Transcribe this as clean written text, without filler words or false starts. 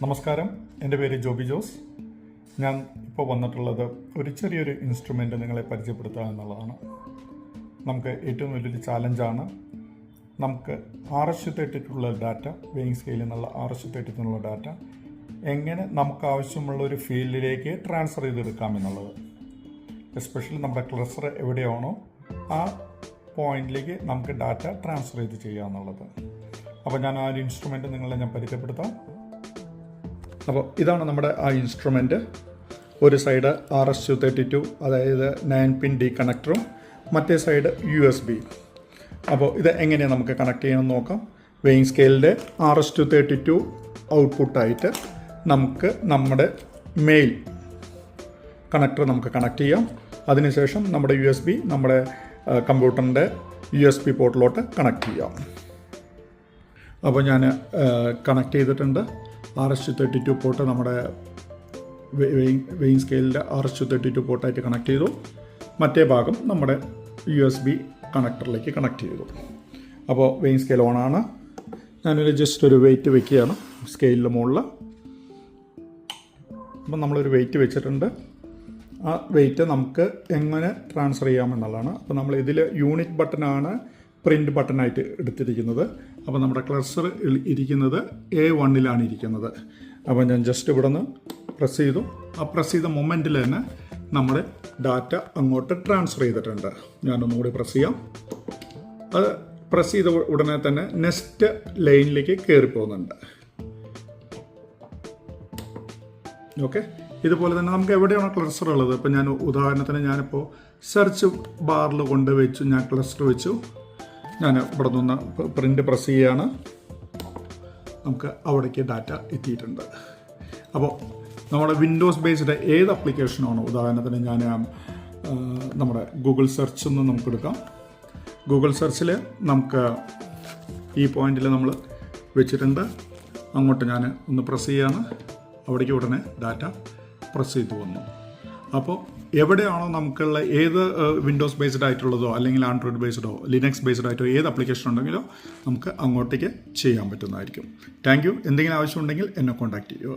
നമസ്കാരം, എൻ്റെ പേര് ജോബി ജോസ്. ഞാൻ ഇപ്പോൾ വന്നിട്ടുള്ളത് ഒരു ചെറിയൊരു ഇൻസ്ട്രുമെൻ്റ് നിങ്ങളെ പരിചയപ്പെടുത്തുക എന്നുള്ളതാണ്. നമുക്ക് ഏറ്റവും വലിയൊരു ചാലഞ്ചാണ്. നമുക്ക് RS-232 ഡാറ്റ, വെയിങ് സ്കെയിലിൽ നിന്നുള്ള RS-232 ഡാറ്റ എങ്ങനെ നമുക്ക് ആവശ്യമുള്ള ഒരു ഫീൽഡിലേക്ക് ട്രാൻസ്ഫർ ചെയ്തെടുക്കാമെന്നുള്ളത്. എസ്പെഷ്യലി നമ്മുടെ ക്ലസ്റ്റർ എവിടെയാണോ ആ പോയിന്റിലേക്ക് നമുക്ക് ഡാറ്റ ട്രാൻസ്ഫർ ചെയ്ത് ചെയ്യുക എന്നുള്ളത്. അപ്പോൾ ഞാൻ ആ ഒരു ഇൻസ്ട്രുമെൻ്റ് നിങ്ങളെ ഞാൻ പരിചയപ്പെടുത്താം. അപ്പോൾ ഇതാണ് നമ്മുടെ ആ ഇൻസ്ട്രുമെൻ്റ്. ഒരു സൈഡ് RS-232, അതായത് 9-pin D കണക്ടറും, മറ്റേ സൈഡ് USB. അപ്പോൾ ഇത് എങ്ങനെയാണ് നമുക്ക് കണക്ട് ചെയ്യണമെന്ന് നോക്കാം. വെയിങ് സ്കെയിലിൻ്റെ RS-232 ഔട്ട്പുട്ടായിട്ട് നമുക്ക് നമ്മുടെ മെയിൽ കണക്ടർ നമുക്ക് കണക്ട് ചെയ്യാം. അതിനുശേഷം നമ്മുടെ USB നമ്മുടെ കമ്പ്യൂട്ടറിൻ്റെ USB പോർട്ടിലോട്ട് കണക്ട് ചെയ്യാം. അപ്പോൾ ഞാൻ കണക്ട് ചെയ്തിട്ടുണ്ട്. RS-232 പോർട്ട് നമ്മുടെ വെയിങ് സ്കെയിലിൻ്റെ RS-232 പോർട്ടായിട്ട് കണക്ട് ചെയ്തു. മറ്റേ ഭാഗം നമ്മുടെ USB കണക്ടറിലേക്ക് കണക്ട് ചെയ്തു. അപ്പോൾ വെയിങ് സ്കെയിൽ ഓണാണ്. ഞാനൊരു ജസ്റ്റ് ഒരു വെയിറ്റ് വെക്കുകയാണ് സ്കെയിലിൻ്റെ മുകളിൽ. അപ്പം നമ്മളൊരു വെയിറ്റ് വെച്ചിട്ടുണ്ട്. ആ വെയിറ്റ് നമുക്ക് എങ്ങനെ ട്രാൻസ്ഫർ ചെയ്യാമെന്നുള്ളതാണ്. അപ്പോൾ നമ്മൾ ഇതിൽ യൂണിറ്റ് ബട്ടനാണ് പ്രിൻ്റ് ബട്ടണായിട്ട് എടുത്തിരിക്കുന്നത്. അപ്പോൾ നമ്മുടെ ക്ലസ്റ്റർ ഇരിക്കുന്നത് A1-ലാണ് ഇരിക്കുന്നത്. അപ്പോൾ ഞാൻ ജസ്റ്റ് ഇവിടെ നിന്ന് പ്രസ് ചെയ്തു. ആ പ്രസ് ചെയ്ത മൊമെൻറ്റിൽ തന്നെ നമ്മുടെ ഡാറ്റ അങ്ങോട്ട് ട്രാൻസ്ഫർ ചെയ്തിട്ടുണ്ട്. ഞാനൊന്നുകൂടി പ്രസ് ചെയ്യാം. അത് പ്രസ് ചെയ്ത ഉടനെ തന്നെ നെക്സ്റ്റ് ലൈനിലേക്ക് കയറി പോകുന്നുണ്ട്. ഓക്കെ, ഇതുപോലെ തന്നെ നമുക്ക് എവിടെയാണോ ക്ലസ്റ്റർ ഉള്ളത്, ഇപ്പോൾ ഞാൻ ഉദാഹരണത്തിന് ഞാനിപ്പോൾ സെർച്ച് ബാറിൽ കൊണ്ട് വെച്ചു, ഞാൻ ക്ലസ്റ്റർ വെച്ചു. ഞാൻ ഇവിടെ നിന്ന് പ്രിൻ്റ് പ്രസ് ചെയ്യുകയാണ്. നമുക്ക് അവിടേക്ക് ഡാറ്റ എത്തിയിട്ടുണ്ട്. അപ്പോൾ നമ്മുടെ വിൻഡോസ് ബേസ്ഡ് ഏത് ആപ്ലിക്കേഷനാണോ, ഉദാഹരണത്തിന് ഞാൻ നമ്മുടെ ഗൂഗിൾ സെർച്ച് നിന്ന് നമുക്ക് എടുക്കാം. ഗൂഗിൾ സെർച്ചിൽ നമുക്ക് ഈ പോയിന്റിൽ നമ്മൾ വെച്ചിട്ടുണ്ട്. അങ്ങോട്ട് ഞാൻ ഒന്ന് പ്രസ് ചെയ്യുകയാണ്. അവിടേക്ക് ഉടനെ ഡാറ്റ പ്രസ് ചെയ്തു വന്നു. അപ്പോൾ എവിടെയാണോ നമുക്കുള്ള ഏത് വിൻഡോസ് ബേസ്ഡ് ആയിട്ടുള്ളതോ അല്ലെങ്കിൽ ആൻഡ്രോയിഡ് ബേസ്ഡോ ലിനക്സ് ബേസ്ഡ് ആയിട്ടോ ഏത് ആപ്ലിക്കേഷൻ ഉണ്ടെങ്കിലോ നമുക്ക് അങ്ങോട്ടേക്ക് ചെയ്യാൻ പറ്റുന്നതായിരിക്കും. Thank you. എന്തെങ്കിലും ആവശ്യമുണ്ടെങ്കിൽ എന്നെ കോൺടാക്റ്റ് ചെയ്യുക.